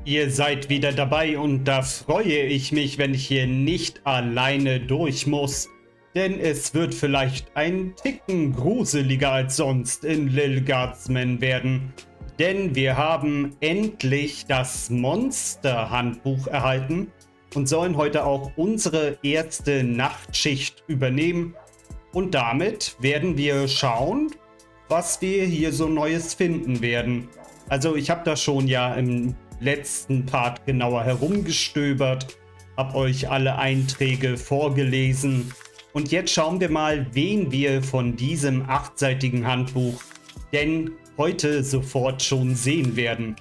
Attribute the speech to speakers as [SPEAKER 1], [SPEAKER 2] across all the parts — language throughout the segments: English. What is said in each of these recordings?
[SPEAKER 1] Ihr seid wieder dabei und da freue ich mich, wenn ich hier nicht alleine durch muss. Denn es wird vielleicht ein Ticken gruseliger als sonst in Lil Guardsman werden. Denn wir haben endlich das Monster-Handbuch erhalten und sollen heute auch unsere erste Nachtschicht übernehmen. Und damit werden wir schauen, was wir hier so Neues finden werden. Also ich habe da schon ja im letzten Part genauer herumgestöbert, habe euch alle Einträge vorgelesen und jetzt schauen wir mal, wen wir von diesem 8-seitigen Handbuch denn heute sofort schon sehen werden.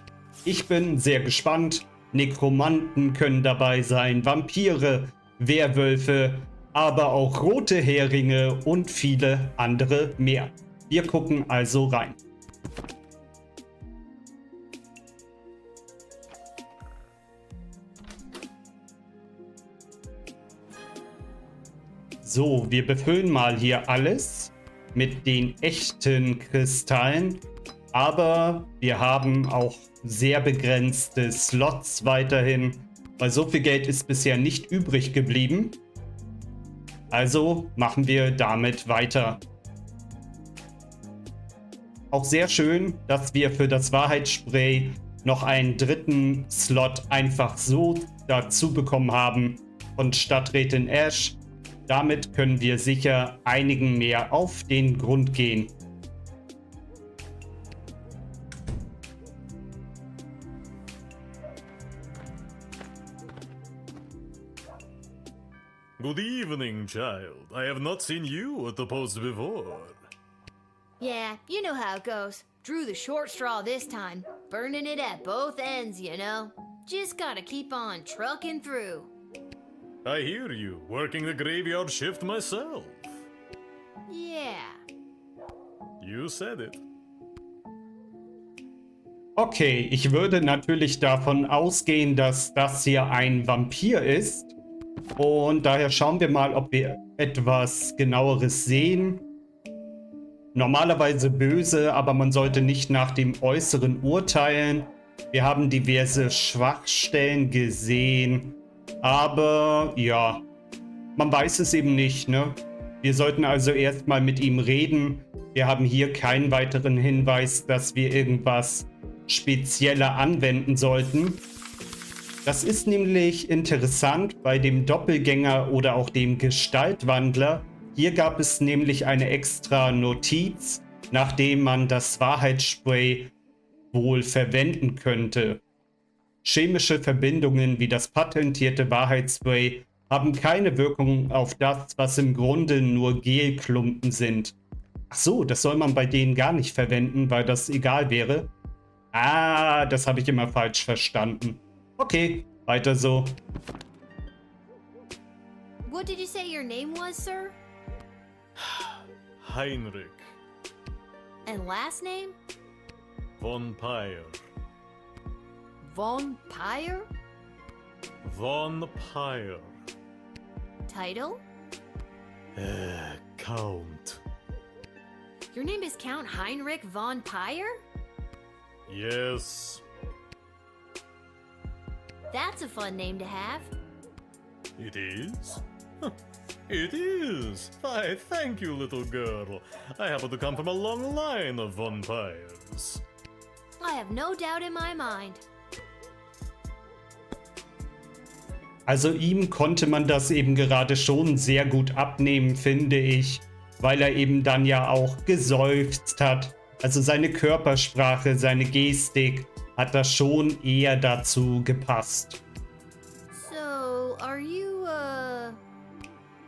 [SPEAKER 1] Ich bin sehr gespannt. Nekromanten können dabei sein, Vampire, Werwölfe, aber auch rote Heringe und viele andere mehr. Wir gucken also rein. So, wir befüllen mal hier alles mit den echten Kristallen, aber wir haben auch sehr begrenzte Slots weiterhin, weil so viel Geld ist bisher nicht übrig geblieben. Also machen wir damit weiter. Auch sehr schön, dass wir für das Wahrheitsspray noch einen dritten Slot einfach so dazu bekommen haben von Stadträtin Ash. Damit können wir sicher einigen mehr auf den Grund gehen.
[SPEAKER 2] Good evening, child. I have not seen you at the post before.
[SPEAKER 3] Yeah, you know how it goes. Drew the short straw this time. Burning it at both ends, you know. Just gotta keep on trucking through.
[SPEAKER 2] I hear you, working the graveyard shift myself.
[SPEAKER 3] Yeah.
[SPEAKER 2] You said it.
[SPEAKER 1] Okay, ich würde natürlich davon ausgehen, dass das hier ein Vampir ist. Und daher schauen wir mal, ob wir etwas genaueres sehen. Normalerweise böse, aber man sollte nicht nach dem Äußeren urteilen. Wir haben diverse Schwachstellen gesehen. Aber ja, man weiß es eben nicht, ne? Wir sollten also erstmal mit ihm reden. Wir haben hier keinen weiteren Hinweis, dass wir irgendwas spezieller anwenden sollten. Das ist nämlich interessant bei dem Doppelgänger oder auch dem Gestaltwandler. Hier gab es nämlich eine extra Notiz, nachdem man das Wahrheitsspray wohl verwenden könnte. Chemische Verbindungen wie das patentierte Wahrheitsspray haben keine Wirkung auf das, was im Grunde nur Gelklumpen sind. Ach so, das soll man bei denen gar nicht verwenden, weil das egal wäre. Ah, das habe ich immer falsch verstanden. Okay, weiter so.
[SPEAKER 3] What did you say your name was, sir?
[SPEAKER 2] Heinrich.
[SPEAKER 3] And last name?
[SPEAKER 2] Von Pyre.
[SPEAKER 3] Von Pyre?
[SPEAKER 2] Von Pyre.
[SPEAKER 3] Title?
[SPEAKER 2] Count.
[SPEAKER 3] Your name is Count Heinrich von Pyre?
[SPEAKER 2] Yes.
[SPEAKER 3] That's a fun name to have.
[SPEAKER 2] It is? It is! Why, thank you, little girl. I happen to come from a long line of vampires.
[SPEAKER 3] I have no doubt in my mind.
[SPEAKER 1] Also ihm konnte man das eben gerade schon sehr gut abnehmen, finde ich, weil er eben dann ja auch geseufzt hat. Also seine Körpersprache, seine Gestik hat da schon eher dazu gepasst.
[SPEAKER 3] So, are you,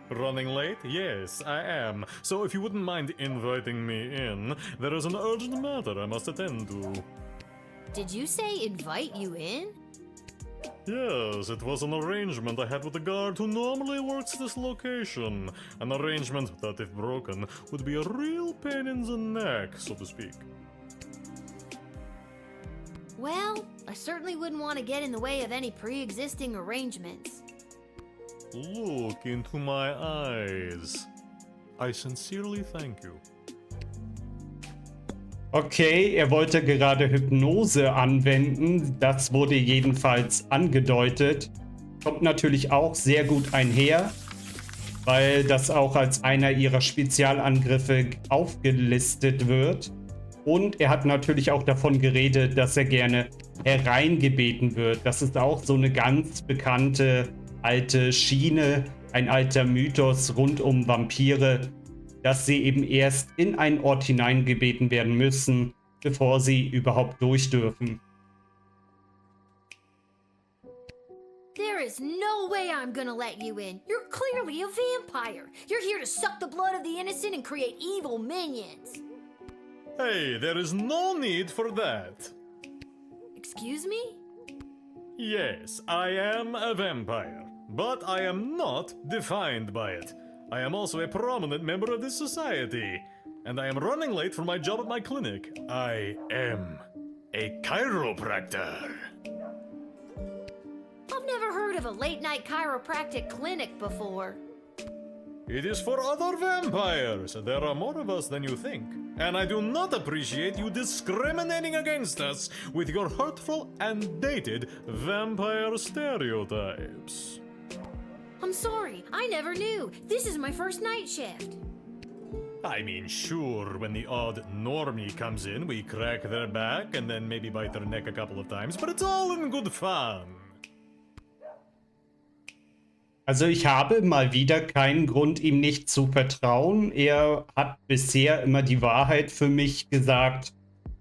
[SPEAKER 2] Running late? Yes, I am. So if you wouldn't mind inviting me in, there is an urgent matter I must attend to.
[SPEAKER 3] Did you say invite you in?
[SPEAKER 2] Yes, it was an arrangement I had with the guard who normally works this location. An arrangement that, if broken, would be a real pain in the neck, so to speak.
[SPEAKER 3] Well, I certainly wouldn't want to get in the way of any pre-existing arrangements.
[SPEAKER 2] Look into my eyes. I sincerely thank you.
[SPEAKER 1] Okay, er wollte gerade Hypnose anwenden. Das wurde jedenfalls angedeutet. Kommt natürlich auch sehr gut einher, weil das auch als einer ihrer Spezialangriffe aufgelistet wird. Und er hat natürlich auch davon geredet, dass er gerne hereingebeten wird. Das ist auch so eine ganz bekannte alte Schiene, ein alter Mythos rund um Vampire, dass sie eben erst in einen Ort hineingebeten werden müssen, bevor sie überhaupt durch dürfen.
[SPEAKER 3] There is no way I'm gonna let you in. You're clearly a vampire. You're here to suck the blood of the innocent and create evil minions.
[SPEAKER 2] Hey, there is no need for that.
[SPEAKER 3] Excuse me?
[SPEAKER 2] Yes, I am a vampire, but I am not defined by it. I am also a prominent member of this society, and I am running late for my job at my clinic. I am a chiropractor.
[SPEAKER 3] I've never heard of a late-night chiropractic clinic before.
[SPEAKER 2] It is for other vampires. There are more of us than you think. And I do not appreciate you discriminating against us with your hurtful and dated vampire stereotypes.
[SPEAKER 3] I'm sorry, I never knew. This is my first night shift.
[SPEAKER 2] I mean, sure, when the odd normie comes in, we crack their back and then maybe bite their neck a couple of times, but it's all in good fun.
[SPEAKER 1] Also ich habe mal wieder keinen Grund, ihm nicht zu vertrauen. Er hat bisher immer die Wahrheit für mich gesagt.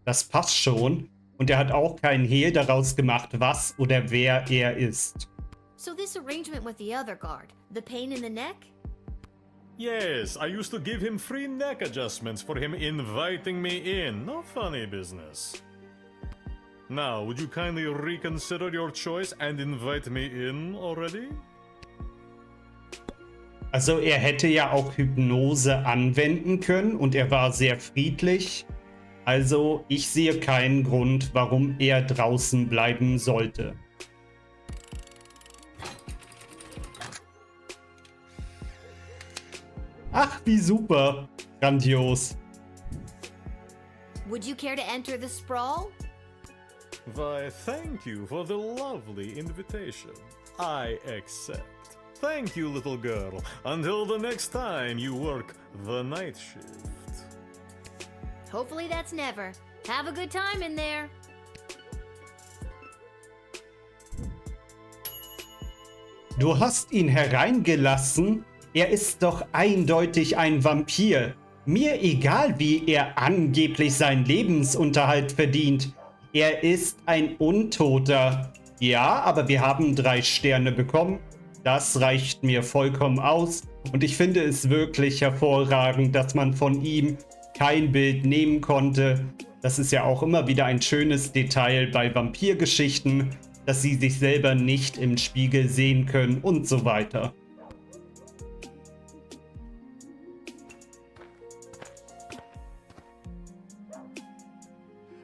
[SPEAKER 1] Das passt schon. Und er hat auch keinen Hehl daraus gemacht, was oder wer er ist.
[SPEAKER 3] So this arrangement with the other guard, the pain in the neck?
[SPEAKER 2] Yes, I used to give him free neck adjustments for him inviting me in. No funny business. Now, would you kindly reconsider your choice and invite me in already?
[SPEAKER 1] Also er hätte ja auch Hypnose anwenden können und er war sehr friedlich. Also ich sehe keinen Grund, warum er draußen bleiben sollte. Ach, wie super. Grandios.
[SPEAKER 3] Would you care to enter the Sprawl?
[SPEAKER 2] Why, thank you for the lovely invitation. I accept. Thank you, little girl. Until the next time you work the night shift.
[SPEAKER 3] Hopefully that's never. Have a good time in there.
[SPEAKER 1] Du hast ihn hereingelassen? Er ist doch eindeutig ein Vampir. Mir egal, wie er angeblich seinen Lebensunterhalt verdient. Er ist ein Untoter. Ja, aber wir haben 3 Sterne bekommen. Das reicht mir vollkommen aus. Und ich finde es wirklich hervorragend, dass man von ihm kein Bild nehmen konnte. Das ist ja auch immer wieder ein schönes Detail bei Vampirgeschichten, dass sie sich selber nicht im Spiegel sehen können und so weiter.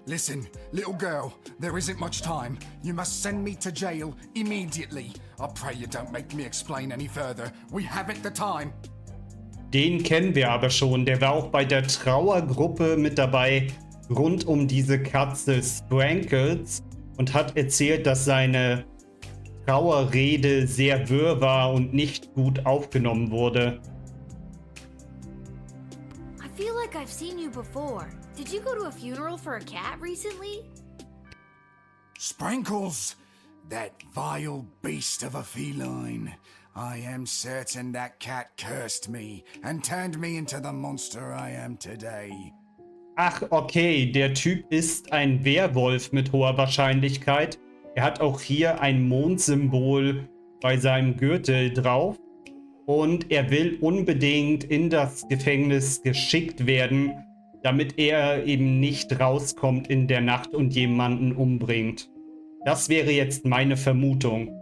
[SPEAKER 4] Listen, little girl, there isn't much time. You must send me to jail immediately. I pray you don't make me explain any further. We haven't the time.
[SPEAKER 1] Den kennen wir aber schon. Der war auch bei der Trauergruppe mit dabei, rund um diese Katze Sprankles, und hat erzählt, dass seine Trauerrede sehr wirr war und nicht gut aufgenommen wurde.
[SPEAKER 3] I feel like I've seen you before. Did you go to a funeral for a cat recently?
[SPEAKER 4] Sprankles, that vile beast of a feline. I am certain that cat cursed me and turned me into the monster I am today.
[SPEAKER 1] Ach, okay, der Typ ist ein Werewolf mit hoher Wahrscheinlichkeit. Er hat auch hier ein Mondsymbol bei seinem Gürtel drauf. Und er will unbedingt in das Gefängnis geschickt werden, damit er eben nicht rauskommt in der Nacht und jemanden umbringt. Das wäre jetzt meine Vermutung.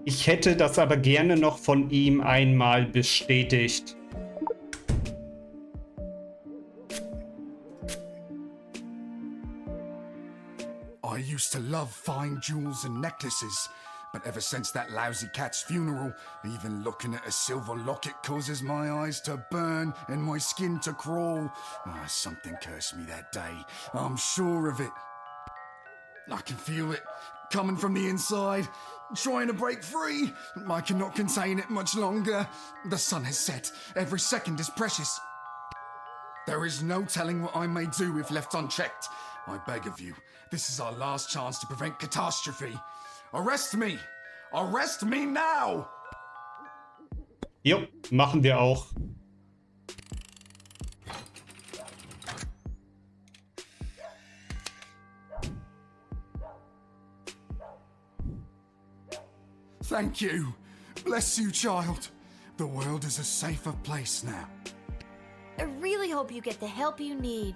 [SPEAKER 1] Ich hätte das aber gerne noch von ihm einmal bestätigt.
[SPEAKER 4] I used to love fine jewels and necklaces. But ever since that lousy cat's funeral, even looking at a silver locket causes my eyes to burn and my skin to crawl. Something cursed me that day. I'm sure of it. I can feel it coming from the inside, trying to break free. I cannot contain it much longer. The sun has set. Every second is precious. There is no telling what I may do if left unchecked. I beg of you, this is our last chance to prevent catastrophe. Arrest me! Arrest me now!
[SPEAKER 1] Jo, machen wir auch.
[SPEAKER 4] Thank you. Bless you, child. The world is a safer place now.
[SPEAKER 3] I really hope you get the help you need.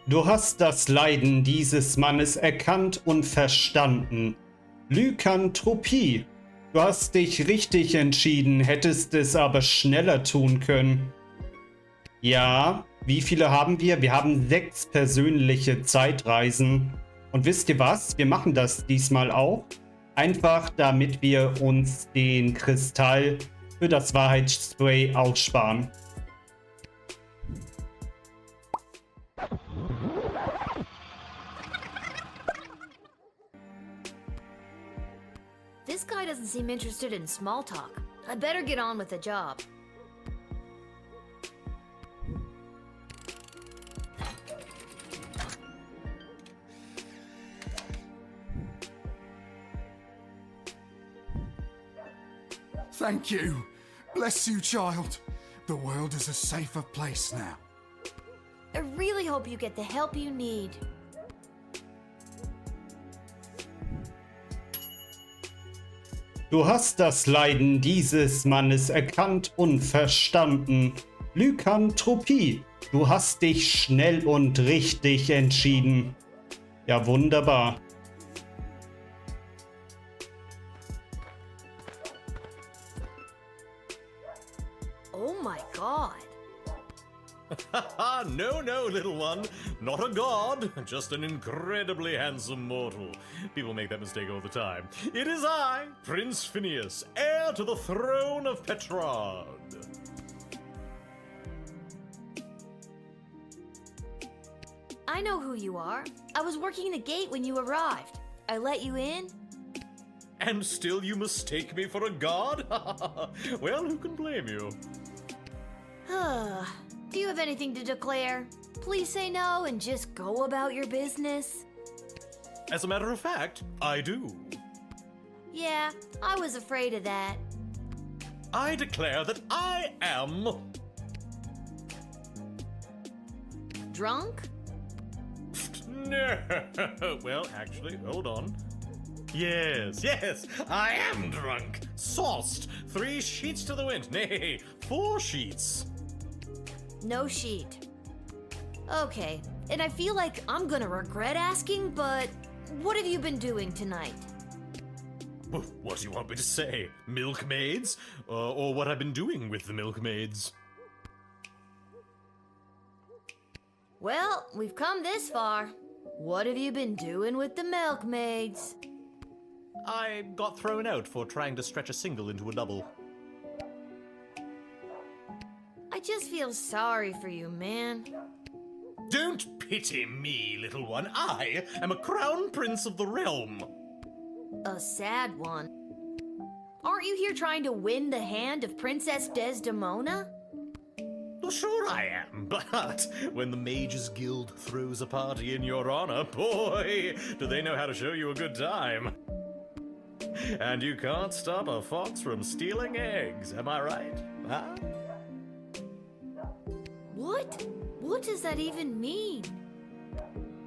[SPEAKER 1] Du hast das Leiden dieses Mannes erkannt und verstanden. Lykanthropie. Du hast dich richtig entschieden, hättest es aber schneller tun können. Ja, wie viele haben wir? Wir haben 6 persönliche Zeitreisen. Und wisst ihr was? Wir machen das diesmal auch. Einfach damit wir uns den Kristall für das Wahrheitsspray aussparen.
[SPEAKER 3] This guy doesn't seem interested in small talk. I better get on with the job.
[SPEAKER 4] Thank you. Bless you, child. The world is a safer place now.
[SPEAKER 3] I really hope you get the help you need.
[SPEAKER 1] Du hast das Leiden dieses Mannes erkannt und verstanden. Lykanthropie. Du hast dich schnell und richtig entschieden. Ja, wunderbar.
[SPEAKER 3] Oh my god.
[SPEAKER 2] No, no, little one. Not a god, just an incredibly handsome mortal. People make that mistake all the time. It is I, Prince Finius, heir to the throne of Petrarch.
[SPEAKER 3] I know who you are. I was working the gate when you arrived. I let you in.
[SPEAKER 2] And still you mistake me for a god? Well, who can blame you?
[SPEAKER 3] Do you have anything to declare? Please say no and just go about your business.
[SPEAKER 2] As a matter of fact, I do.
[SPEAKER 3] Yeah, I was afraid of that.
[SPEAKER 2] I declare that I am...
[SPEAKER 3] Drunk?
[SPEAKER 2] No. Well, actually, hold on. Yes, I am drunk. Sauced. 3 sheets to the wind. Nay, 4 sheets.
[SPEAKER 3] No sheet. Okay, and I feel like I'm gonna regret asking, but what have you been doing tonight?
[SPEAKER 2] What do you want me to say? Milkmaids? Or what I've been doing with the milkmaids?
[SPEAKER 3] Well, we've come this far. What have you been doing with the milkmaids?
[SPEAKER 2] I got thrown out for trying to stretch a single into a double.
[SPEAKER 3] I just feel sorry for you, man.
[SPEAKER 2] Don't pity me, little one. I am a crown prince of the realm.
[SPEAKER 3] A sad one. Aren't you here trying to win the hand of Princess Desdemona?
[SPEAKER 2] Well, sure I am, but when the Mages Guild throws a party in your honor, boy, do they know how to show you a good time. And you can't stop a fox from stealing eggs, am I right? Huh?
[SPEAKER 3] What? What does that even mean?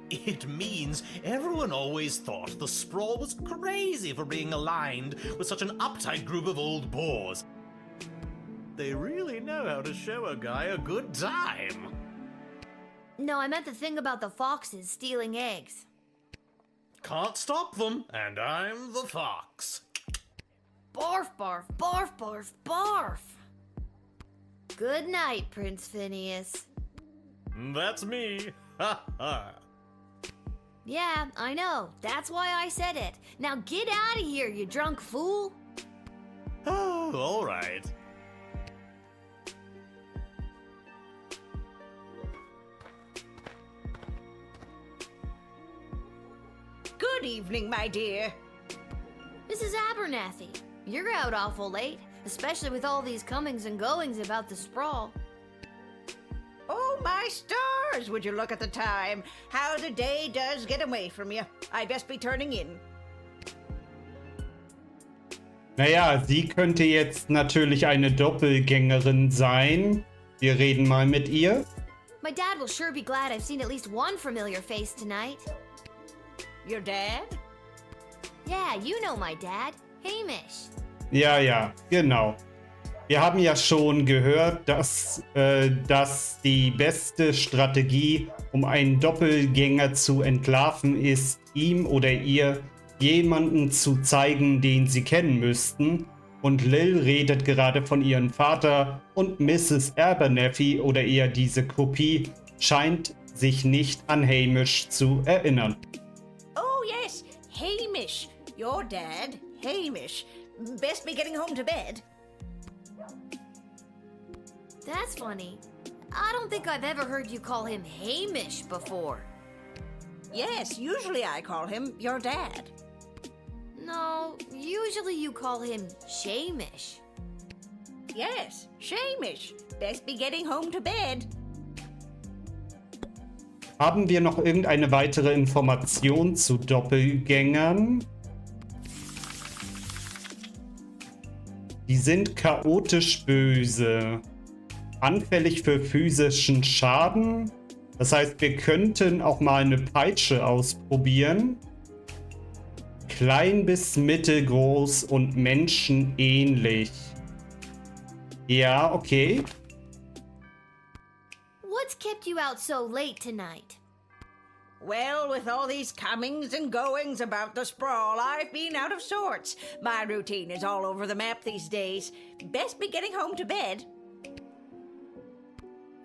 [SPEAKER 2] It means everyone always thought the Sprawl was crazy for being aligned with such an uptight group of old boars. They really know how to show a guy a good time.
[SPEAKER 3] No, I meant the thing about the foxes stealing eggs.
[SPEAKER 2] Can't stop them, and I'm the fox.
[SPEAKER 3] Barf, barf, barf, barf, barf. Good night, Prince Finius.
[SPEAKER 2] That's me. Ha ha.
[SPEAKER 3] Yeah, I know. That's why I said it. Now get out of here, you drunk fool.
[SPEAKER 2] Oh, alright.
[SPEAKER 5] Good evening, my dear.
[SPEAKER 3] Mrs. Abernathy, you're out awful late, especially with all these comings and goings about the Sprawl.
[SPEAKER 5] Oh, my stars! Would you look at the time? How the day does get away from you. I best be turning in.
[SPEAKER 1] Naja, sie könnte jetzt natürlich eine Doppelgängerin sein. Wir reden mal mit ihr.
[SPEAKER 3] My dad will sure be glad I've seen at least one familiar face tonight.
[SPEAKER 5] Your dad?
[SPEAKER 3] Yeah, you know my dad, Hamish.
[SPEAKER 1] Ja, genau. Wir haben ja schon gehört, dass die beste Strategie, um einen Doppelgänger zu entlarven, ist, ihm oder ihr jemanden zu zeigen, den sie kennen müssten. Und Lil redet gerade von ihrem Vater und Mrs. Abernathy oder eher diese Kopie scheint sich nicht an Hamish zu erinnern.
[SPEAKER 5] Oh, yes, Hamish. Your dad, Hamish. Best be getting home to bed.
[SPEAKER 3] That's funny. I don't think I've ever heard you call him Hamish before.
[SPEAKER 5] Yes, usually I call him your dad.
[SPEAKER 3] No, usually you call him Shamish.
[SPEAKER 5] Yes, Shamish. Best be getting home to bed.
[SPEAKER 1] Haben wir noch irgendeine weitere Information zu Doppelgängern? Die sind chaotisch böse. Anfällig für physischen Schaden. Das heißt, wir könnten auch mal eine Peitsche ausprobieren. Klein bis mittelgroß und menschenähnlich. Ja, okay.
[SPEAKER 3] What's kept you out so late tonight?
[SPEAKER 5] Well, with all these comings and goings about the Sprawl, I've been out of sorts. My routine is all over the map these days. Best be getting home to bed.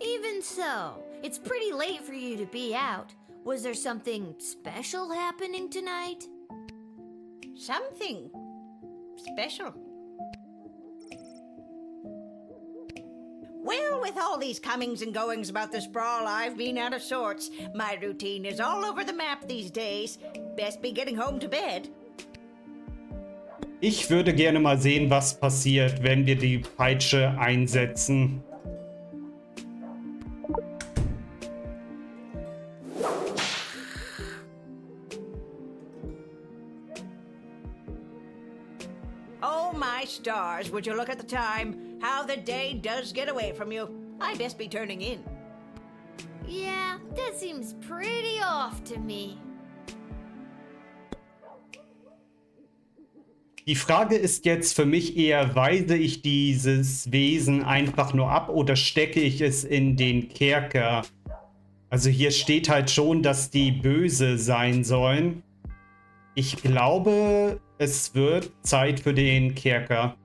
[SPEAKER 3] Even so, it's pretty late for you to be out. Was there something special happening tonight?
[SPEAKER 5] Something special. Well, with all these comings and goings about the Sprawl, I've been out of sorts. My routine is all over the map these days. Best be getting home to bed.
[SPEAKER 1] Ich würde gerne mal sehen, was passiert, wenn wir die Peitsche einsetzen.
[SPEAKER 5] Oh, my stars, would you look at the time? How the day does get away from you. I best be turning in.
[SPEAKER 3] Yeah, that seems pretty off to me.
[SPEAKER 1] Die Frage ist jetzt für mich eher, weise ich dieses Wesen einfach nur ab oder stecke ich es in den Kerker? Also hier steht halt schon, dass die böse sein sollen. Ich glaube, es wird Zeit für den Kerker.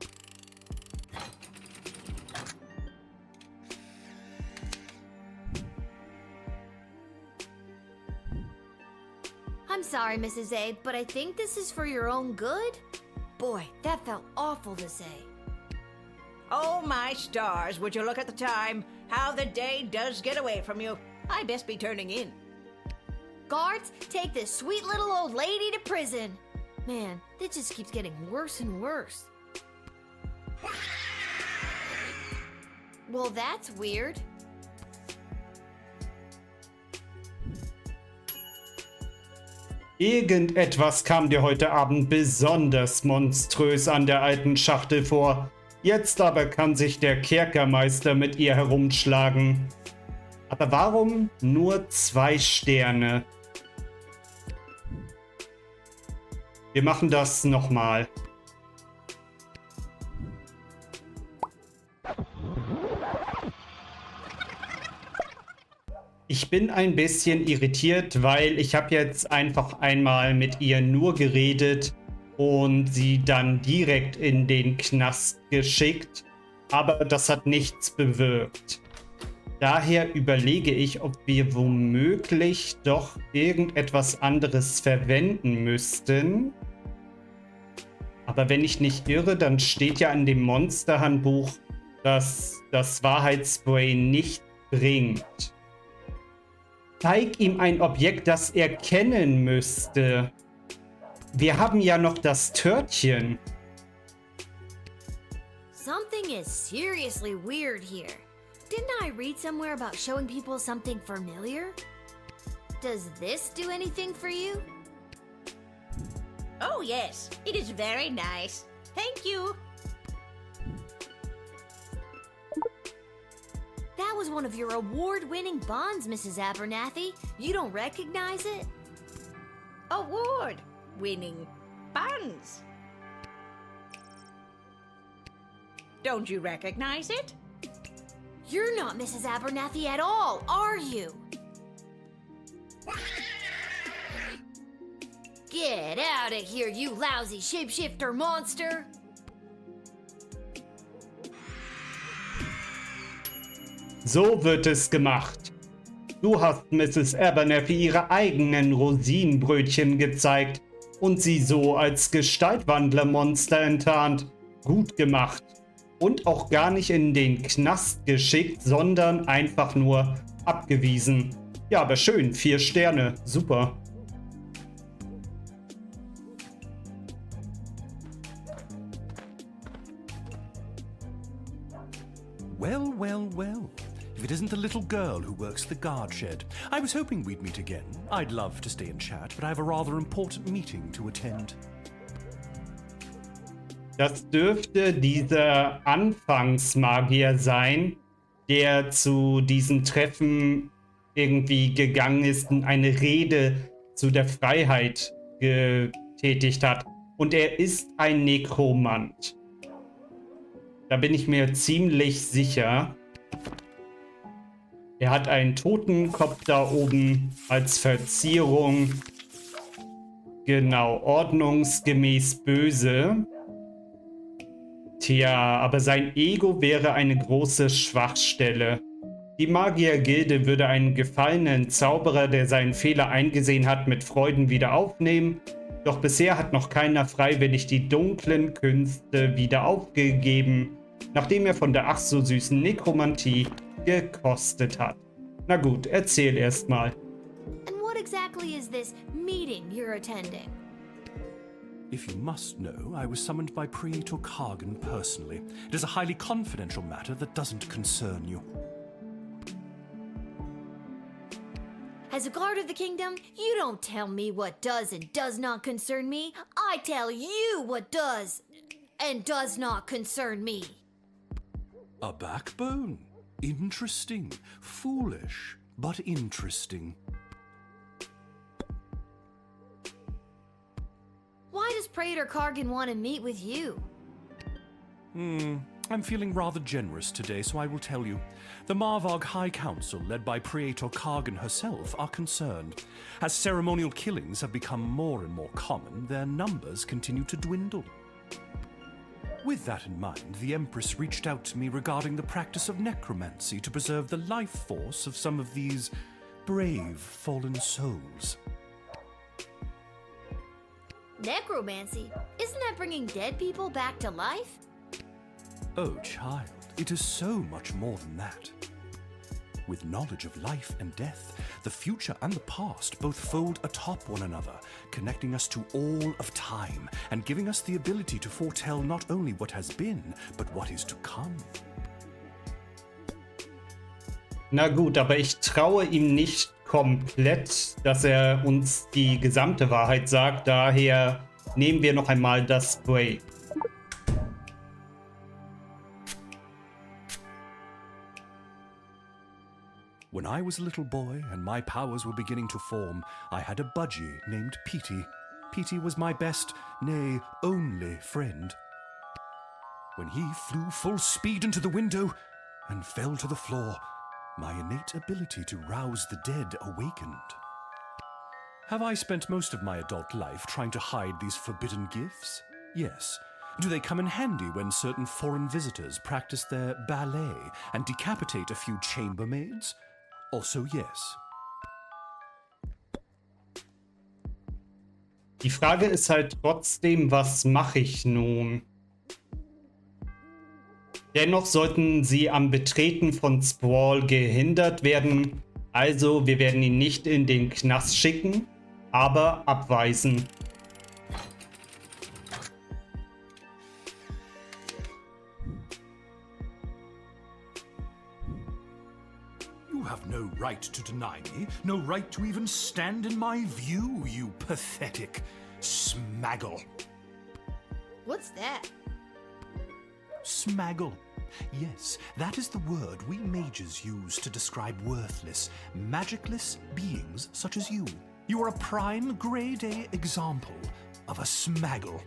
[SPEAKER 3] I'm sorry, Mrs. A, but I think this is for your own good? Boy, that felt awful to say.
[SPEAKER 5] Oh, my stars, would you look at the time? How the day does get away from you. I best be turning in.
[SPEAKER 3] Guards, take this sweet little old lady to prison. Man, it just keeps getting worse and worse. Well, that's weird.
[SPEAKER 1] Irgendetwas kam dir heute Abend besonders monströs an der alten Schachtel vor. Jetzt aber kann sich der Kerkermeister mit ihr herumschlagen. Aber warum nur 2 Sterne? Wir machen das nochmal. Ich bin ein bisschen irritiert, weil ich habe jetzt einfach einmal mit ihr nur geredet und sie dann direkt in den Knast geschickt. Aber das hat nichts bewirkt. Daher überlege ich, ob wir womöglich doch irgendetwas anderes verwenden müssten. Aber wenn ich nicht irre, dann steht ja in dem Monsterhandbuch, dass das Wahrheitsspray nicht bringt. Zeig ihm ein Objekt, das er kennen müsste. Wir haben ja noch das Törtchen.
[SPEAKER 3] Something is seriously weird here. Didn't I read somewhere about showing people something familiar? Does this do anything for you?
[SPEAKER 5] Oh, yes, it is very nice. Thank you.
[SPEAKER 3] That was one of your award-winning bonds, Mrs. Abernathy. You don't recognize it?
[SPEAKER 5] Award-winning buns. Don't you recognize it?
[SPEAKER 3] You're not Mrs. Abernathy at all, are you? Get out of here, you lousy shapeshifter monster!
[SPEAKER 1] So wird es gemacht. Du hast Mrs. Abernathy ihre eigenen Rosinenbrötchen gezeigt und sie so als Gestaltwandlermonster enttarnt. Gut gemacht. Und auch gar nicht in den Knast geschickt, sondern einfach nur abgewiesen. Ja, aber schön, 4 Sterne, super.
[SPEAKER 6] Well, well, well. If it isn't the little girl who works the guard shed. I was hoping we'd meet again. I'd love to stay and chat, but I have a rather important meeting to attend.
[SPEAKER 1] Das dürfte dieser Anfangsmagier sein, der zu diesem Treffen irgendwie gegangen ist und eine Rede zu der Freiheit getätigt hat. Und er ist ein Nekromant. Da bin ich mir ziemlich sicher. Er hat einen Totenkopf da oben als Verzierung. Genau, ordnungsgemäß böse. Tja, aber sein Ego wäre eine große Schwachstelle. Die Magiergilde würde einen gefallenen Zauberer, der seinen Fehler eingesehen hat, mit Freuden wieder aufnehmen. Doch bisher hat noch keiner freiwillig die dunklen Künste wieder aufgegeben, nachdem er von der ach so süßen Nekromantie gekostet hat. Na gut, erzähl erst mal.
[SPEAKER 3] And what exactly is this meeting you're attending?
[SPEAKER 6] If you must know, I was summoned by Kreaturen der Nacht personally. It is a highly confidential matter that doesn't concern you.
[SPEAKER 3] As a guard of the kingdom, you don't tell me what does and does not concern me. I tell you what does and does not concern me.
[SPEAKER 6] A backbone. Interesting. Foolish, but interesting.
[SPEAKER 3] Why does Praetor Kargan want to meet with you?
[SPEAKER 6] I'm feeling rather generous today, so I will tell you. The Marvog High Council, led by Praetor Kargan herself, are concerned. As ceremonial killings have become more and more common, their numbers continue to dwindle. With that in mind, the Empress reached out to me regarding the practice of necromancy to preserve the life force of some of these brave fallen souls.
[SPEAKER 3] Necromancy? Isn't that bringing dead people back to life?
[SPEAKER 6] Oh, child, it is so much more than that. With knowledge of life and death, the future and the past both fold atop one another, connecting us to all of time and giving us the ability to foretell not only what has been, but what is to come.
[SPEAKER 1] Na gut, aber ich traue ihm nicht komplett, dass er uns die gesamte Wahrheit sagt. Daher nehmen wir noch einmal das Spray.
[SPEAKER 6] When I was a little boy and my powers were beginning to form, I had a budgie named Petey. Petey was my best, nay, only friend. When he flew full speed into the window and fell to the floor, my innate ability to rouse the dead awakened. Have I spent most of my adult life trying to hide these forbidden gifts? Yes. Do they come in handy when certain foreign visitors practice their ballet and decapitate a few chambermaids? Also yes.
[SPEAKER 1] Die Frage ist halt trotzdem, was mache ich nun? Dennoch sollten sie am Betreten von Sprawl gehindert werden. Also, wir werden ihn nicht in den Knast schicken, aber abweisen.
[SPEAKER 6] You have no right to deny me, no right to even stand in my view, you pathetic smaggle.
[SPEAKER 3] What's that?
[SPEAKER 6] Smaggle. Yes, that is the word we mages use to describe worthless, magicless beings such as you. You are a prime grade A example of a smaggle.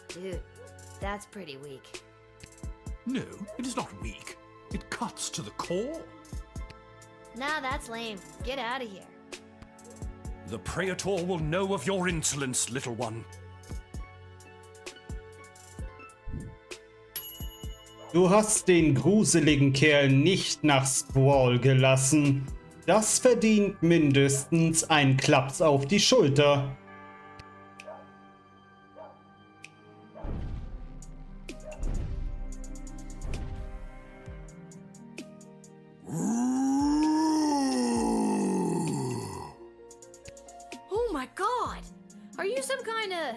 [SPEAKER 3] Dude, that's pretty weak.
[SPEAKER 6] No, it is not weak. It cuts to the core.
[SPEAKER 3] Nah, that's lame. Get out of here.
[SPEAKER 6] The Praetor will know of your insolence, little one.
[SPEAKER 1] Du hast den gruseligen Kerl nicht nach Sprawl gelassen. Das verdient mindestens einen Klaps auf die Schulter.
[SPEAKER 3] Oh my god! Are you some kind of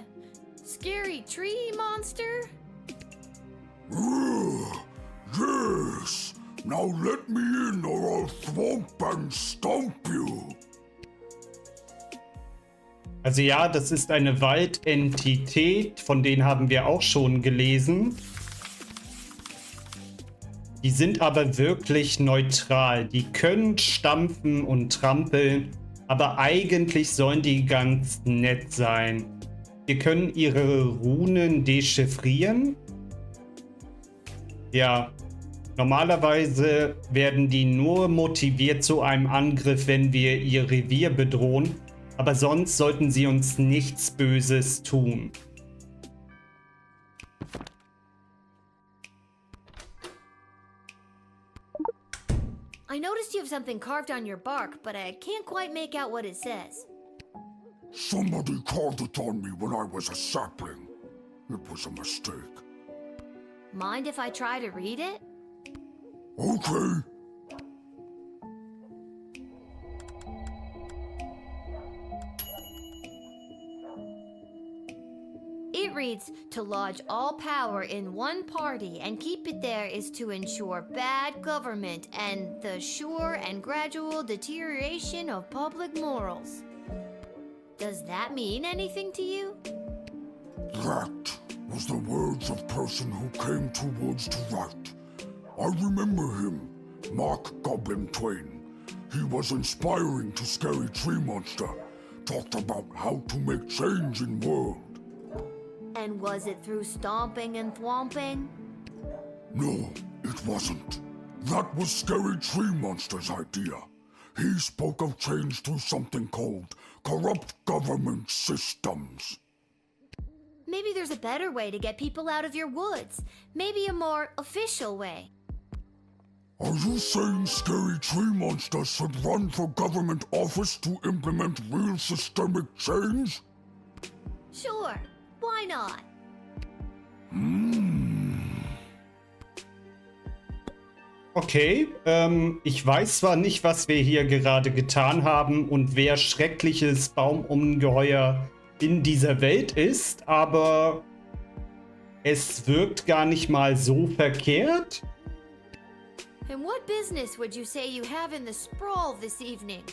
[SPEAKER 3] scary tree monster?
[SPEAKER 4] Yes. Now let me in or I'll thwomp and stomp you.
[SPEAKER 1] Also ja, das ist eine Waldentität, von denen haben wir auch schon gelesen. Die sind aber wirklich neutral. Die können stampfen und trampeln, aber eigentlich sollen die ganz nett sein. Wir können ihre Runen dechiffrieren. Ja, normalerweise werden die nur motiviert zu einem Angriff, wenn wir ihr Revier bedrohen. Aber sonst sollten sie uns nichts Böses tun.
[SPEAKER 3] I noticed you have something carved on your bark, but I can't quite make out what it says.
[SPEAKER 4] Somebody carved it on me when I was a sapling. It was a mistake.
[SPEAKER 3] Mind if I try to read it?
[SPEAKER 4] Okay.
[SPEAKER 3] It reads, to lodge all power in one party and keep it there is to ensure bad government and the sure and gradual deterioration of public morals. Does that mean anything to you?
[SPEAKER 4] That was the words of person who came towards to write. I remember him, Mark Goblin Twain. He was inspiring to Scary Tree Monster. Talked about how to make change in world.
[SPEAKER 3] And was it through stomping and thwomping?
[SPEAKER 4] No, it wasn't. That was Scary Tree Monster's idea. He spoke of change through something called corrupt government systems.
[SPEAKER 3] Maybe there's a better way to get people out of your woods. Maybe a more official way.
[SPEAKER 4] Are you saying Scary Tree Monster should run for government office to implement real systemic change?
[SPEAKER 3] Sure, why not?
[SPEAKER 1] Okay, ich weiß zwar nicht, was wir hier gerade getan haben und wer schreckliches Baumungeheuer in dieser Welt ist, aber es wirkt gar nicht mal so verkehrt.
[SPEAKER 3] And what business would you say you have in the Sprawl this evening?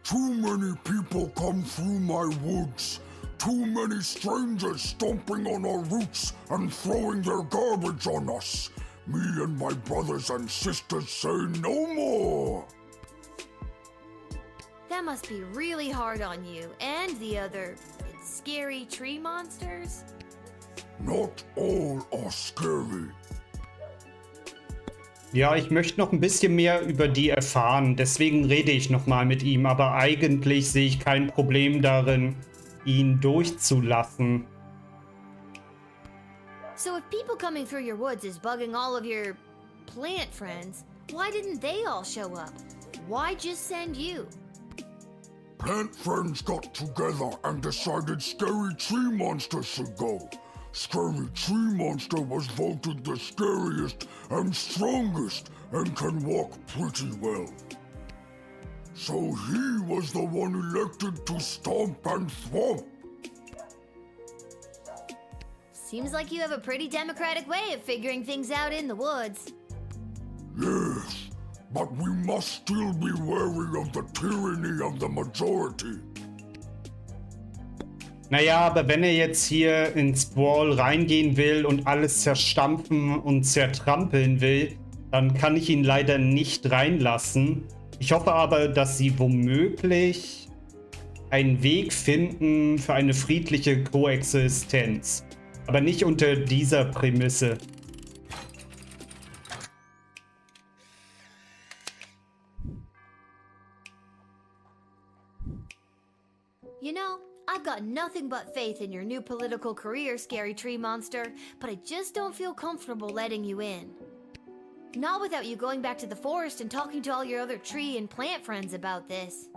[SPEAKER 4] Too many people come through my woods. Too many strangers stomping on our roots and throwing their garbage on us. Me and my brothers and sisters say no more.
[SPEAKER 3] That must be really hard on you and the other scary tree monsters.
[SPEAKER 4] Not all are scary.
[SPEAKER 1] Ja, ich möchte noch ein bisschen mehr über die erfahren, deswegen rede ich nochmal mit ihm, aber eigentlich sehe ich kein Problem darin, ihn durchzulassen.
[SPEAKER 3] So if people coming through your woods is bugging all of your plant friends, why didn't they all show up? Why just send you?
[SPEAKER 4] Plant friends got together and decided Scary Tree Monster should go. Scary Tree Monster was voted the scariest and strongest and can walk pretty well. So he was the one elected to stomp and thwomp.
[SPEAKER 3] Seems like you have a pretty democratic way of figuring things out in the woods.
[SPEAKER 4] Yes, but we must still be wary of the tyranny of the majority.
[SPEAKER 1] Naja, aber wenn er jetzt hier ins Sprawl reingehen will und alles zerstampfen und zertrampeln will, dann kann ich ihn leider nicht reinlassen. Ich hoffe aber, dass sie womöglich einen Weg finden für eine friedliche Koexistenz. Aber nicht unter dieser Prämisse.
[SPEAKER 3] You know, I've got nothing but faith in your new political career, Scary Tree Monster, but I just don't feel comfortable letting you in. Not without you going back to the forest and talking to all your other tree and plant friends about this.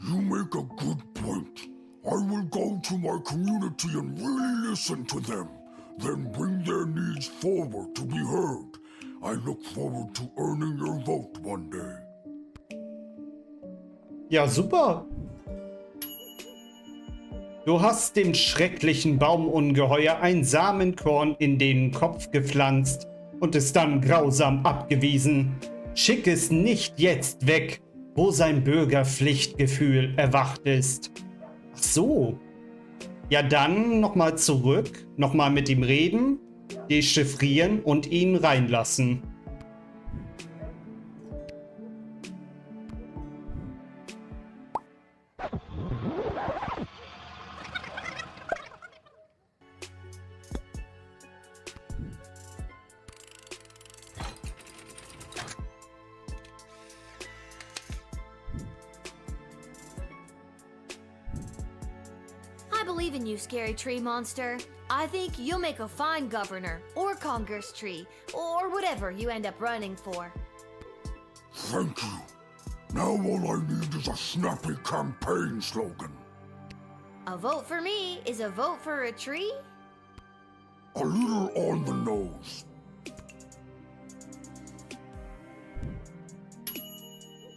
[SPEAKER 4] You make a good point. I will go to my community and really listen to them, then bring their needs forward to be heard. I look forward to earning your vote one day.
[SPEAKER 1] Ja, super. Du hast dem schrecklichen Baumungeheuer ein Samenkorn in den Kopf gepflanzt und es dann grausam abgewiesen. Schick es nicht jetzt weg, wo sein Bürgerpflichtgefühl erwacht ist. Ach so. Ja, dann nochmal zurück, nochmal mit ihm reden, dechiffrieren und ihn reinlassen.
[SPEAKER 3] I believe in you, Scary Tree Monster. I think you'll make a fine governor, or Congress tree, or whatever you end up running for.
[SPEAKER 4] Thank you. Now all I need is a snappy campaign slogan.
[SPEAKER 3] A vote for me is a vote for a tree?
[SPEAKER 4] A little on the nose.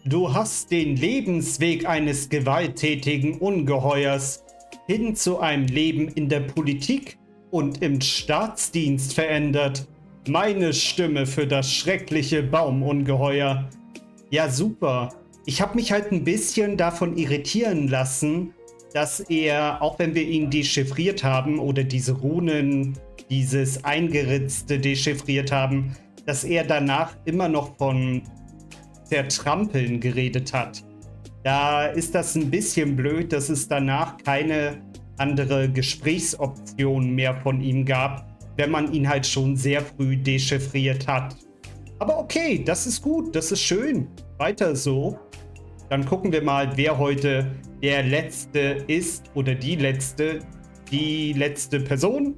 [SPEAKER 1] Du hast den Lebensweg eines gewalttätigen Ungeheuers hin zu einem Leben in der Politik und im Staatsdienst verändert. Meine Stimme für das schreckliche Baumungeheuer. Ja, super. Ich habe mich halt ein bisschen davon irritieren lassen, dass er, auch wenn wir ihn dechiffriert haben oder diese Runen, dieses Eingeritzte dechiffriert haben, dass er danach immer noch von Zertrampeln geredet hat. Da ist das ein bisschen blöd, dass es danach keine andere Gesprächsoption mehr von ihm gab, wenn man ihn halt schon sehr früh dechiffriert hat. Aber okay, das ist gut, das ist schön. Weiter so. Dann gucken wir mal, wer heute der Letzte ist oder die letzte Person,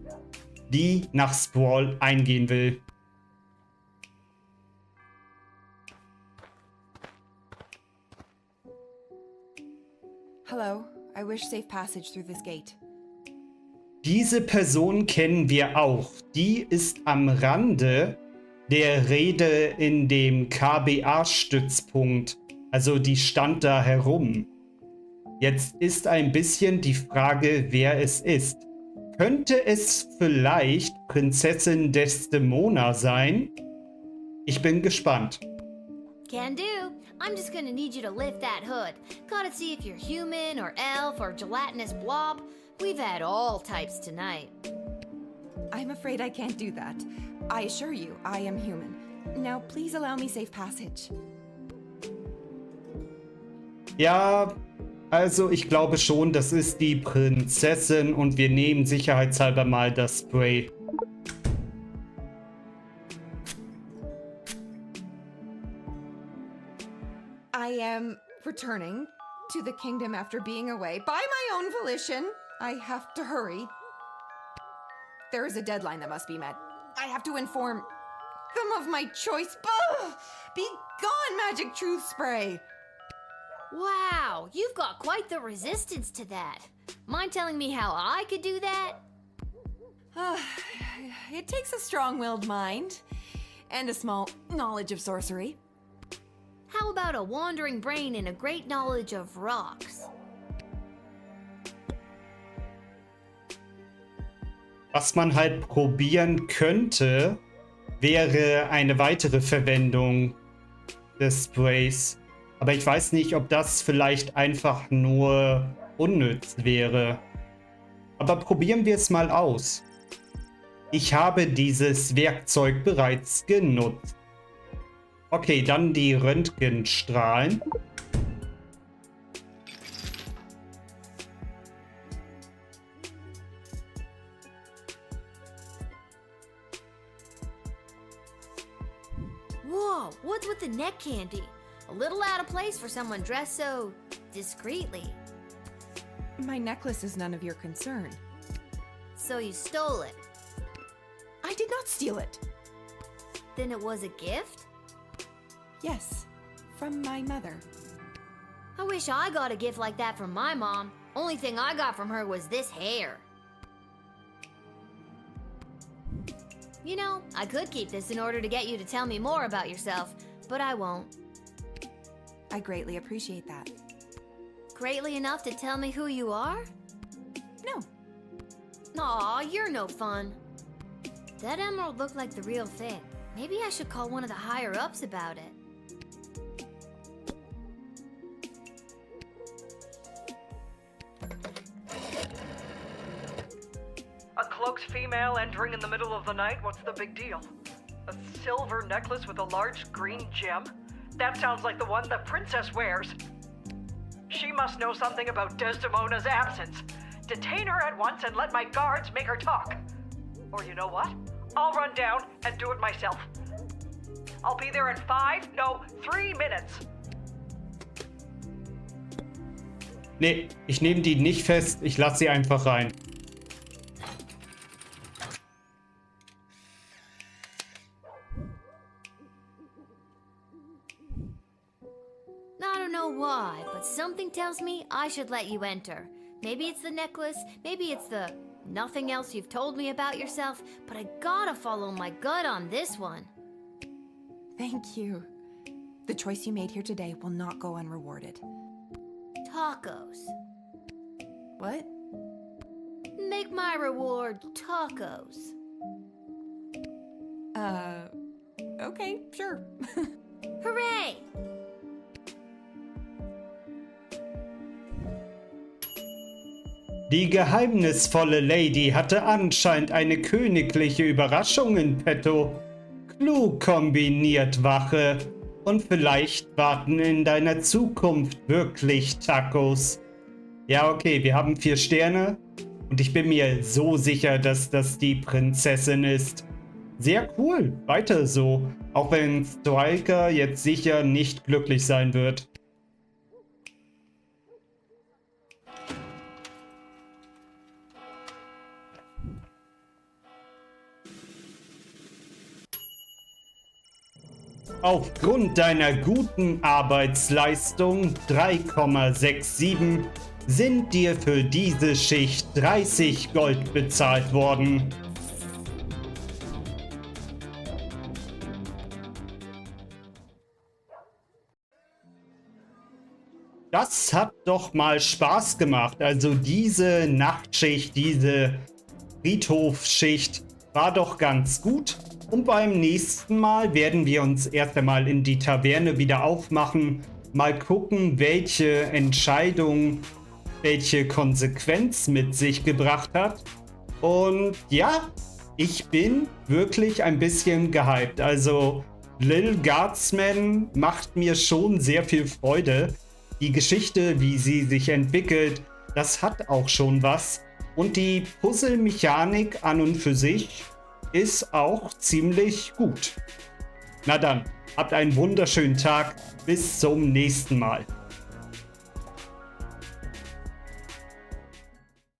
[SPEAKER 1] die nach Sprawl eingehen will.
[SPEAKER 7] Hello, I wish safe passage through this gate.
[SPEAKER 1] Diese Person kennen wir auch. Die ist am Rande der Rede in dem KBA-Stützpunkt. Also die stand da herum. Jetzt ist ein bisschen die Frage, wer es ist. Könnte es vielleicht Prinzessin Desdemona sein? Ich bin gespannt.
[SPEAKER 3] Can do. I'm just gonna need you to lift that hood. Gotta see if you're human or elf or gelatinous blob. We've had all types tonight.
[SPEAKER 7] I'm afraid I can't do that. I assure you, I am human. Now, please allow me safe passage.
[SPEAKER 1] Ja, also ich glaube schon, das ist die Prinzessin und wir nehmen sicherheitshalber mal das Spray.
[SPEAKER 7] I am returning to the kingdom after being away by my own volition. I have to hurry. There is a deadline that must be met. I have to inform them of my choice. Be gone, magic truth spray!
[SPEAKER 3] Wow, you've got quite the resistance to that. Mind telling me how I could do that?
[SPEAKER 7] It takes a strong-willed mind and a small knowledge of sorcery.
[SPEAKER 3] How about a wandering brain and a great knowledge of rocks?
[SPEAKER 1] Was man halt probieren könnte, wäre eine weitere Verwendung des Sprays. Aber ich weiß nicht, ob das vielleicht einfach nur unnütz wäre. Aber probieren wir es mal aus. Ich habe dieses Werkzeug bereits genutzt. Okay, dann die Röntgenstrahlen.
[SPEAKER 3] Whoa, what's with the neck candy? A little out of place for someone dressed so discreetly.
[SPEAKER 7] My necklace is none of your concern.
[SPEAKER 3] So you stole it.
[SPEAKER 7] I did not steal it.
[SPEAKER 3] Then it was a gift?
[SPEAKER 7] Yes, from my mother.
[SPEAKER 3] I wish I got a gift like that from my mom. Only thing I got from her was this hair. You know, I could keep this in order to get you to tell me more about yourself, but I won't.
[SPEAKER 7] I greatly appreciate that.
[SPEAKER 3] Greatly enough to tell me who you are?
[SPEAKER 7] No.
[SPEAKER 3] Aw, you're no fun. That emerald looked like the real thing. Maybe I should call one of the higher-ups about it.
[SPEAKER 8] A cloaked female entering in the middle of the night? What's the big deal? A silver necklace with a large green gem? That sounds like the one the princess wears. She must know something about Desdemona's absence. Detain her at once and let my guards make her talk. Or you know what? I'll run down and do it myself. I'll be there in 3 minutes.
[SPEAKER 1] Nee, ich nehme die nicht fest. Ich lasse sie einfach rein.
[SPEAKER 3] I don't know why, but something tells me I should let you enter. Maybe it's the necklace, maybe it's the nothing else you've told me about yourself, but I gotta follow my gut on this one.
[SPEAKER 7] Thank you. The choice you made here today will not go unrewarded.
[SPEAKER 3] Tacos.
[SPEAKER 7] What?
[SPEAKER 3] Make my reward tacos.
[SPEAKER 7] Okay, sure.
[SPEAKER 3] Hooray!
[SPEAKER 1] Die geheimnisvolle Lady hatte anscheinend eine königliche Überraschung in petto. Klug kombiniert, Wache. Und vielleicht warten in deiner Zukunft wirklich Tacos. Ja, okay, wir haben 4 Sterne. Und ich bin mir so sicher, dass das die Prinzessin ist. Sehr cool, weiter so. Auch wenn Striker jetzt sicher nicht glücklich sein wird. Aufgrund deiner guten Arbeitsleistung 3,67 sind dir für diese Schicht 30 Gold bezahlt worden. Das hat doch mal Spaß gemacht. Also diese Nachtschicht, diese Friedhofsschicht war doch ganz gut. Und beim nächsten Mal werden wir uns erst einmal in die Taverne wieder aufmachen. Mal gucken, welche Entscheidung, welche Konsequenz mit sich gebracht hat. Und ja, ich bin wirklich ein bisschen gehypt. Also Lil Guardsman macht mir schon sehr viel Freude. Die Geschichte, wie sie sich entwickelt, das hat auch schon was. Und die Puzzle-Mechanik an und für sich ist auch ziemlich gut. Na dann, habt einen wunderschönen Tag. Bis zum nächsten Mal.